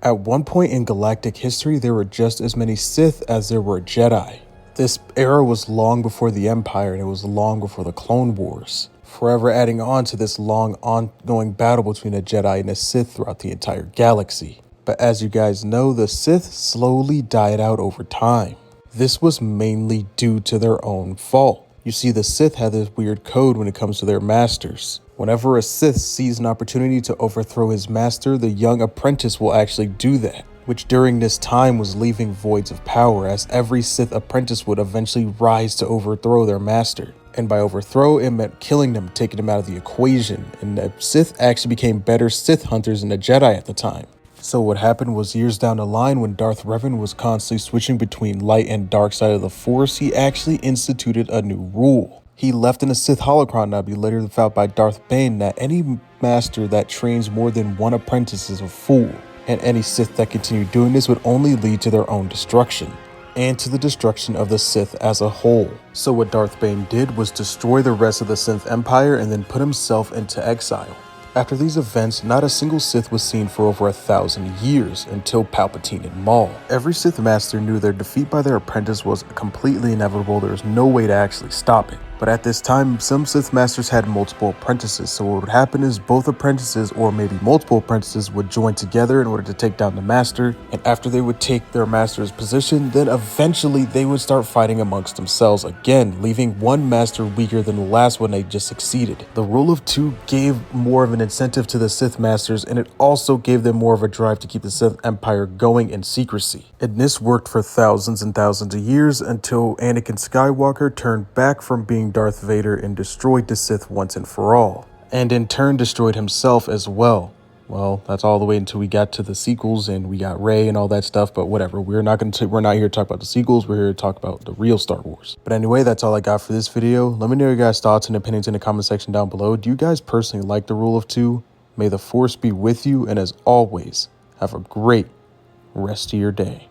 At one point in galactic history, there were just as many Sith as there were Jedi. This era was long before the Empire, and it was long before the Clone Wars, forever adding on to this long ongoing battle between a Jedi and a Sith throughout the entire galaxy. But as you guys know, the Sith slowly died out over time. This was mainly due to their own fault. You see, the Sith had this weird code when it comes to their masters. Whenever a Sith sees an opportunity to overthrow his master, the young apprentice will actually do that, which during this time was leaving voids of power, as every Sith apprentice would eventually rise to overthrow their master. And by overthrow, it meant killing them, taking them out of the equation, and the Sith actually became better Sith hunters than the Jedi at the time. So what happened was, years down the line, when Darth Revan was constantly switching between light and dark side of the Force, he actually instituted a new rule. He left in a Sith holocron that would be later found by Darth Bane that any master that trains more than one apprentice is a fool, and any Sith that continued doing this would only lead to their own destruction, and to the destruction of the Sith as a whole. So what Darth Bane did was destroy the rest of the Sith Empire and then put himself into exile. After these events, not a single Sith was seen for over 1,000 years until Palpatine and Maul. Every Sith master knew their defeat by their apprentice was completely inevitable. There was no way to actually stop it. But at this time, some Sith masters had multiple apprentices, so what would happen is both apprentices, or maybe multiple apprentices, would join together in order to take down the master, and after they would take their master's position, then eventually they would start fighting amongst themselves again, leaving one master weaker than the last one they just succeeded. The rule of two gave more of an incentive to the Sith masters, and it also gave them more of a drive to keep the Sith Empire going in secrecy. And this worked for thousands and thousands of years until Anakin Skywalker turned back from being Darth Vader and destroyed the Sith once and for all, and in turn destroyed himself as well. Well, that's all the way until we got to the sequels and we got Rey and all that stuff, but whatever. We're not here to talk about the sequels. We're here to talk about the real Star Wars. But anyway, that's all I got for this video. Let me know your guys' thoughts and opinions in the comment section down below. Do you guys personally like the rule of two? May the Force be with you, and as always, have a great rest of your day.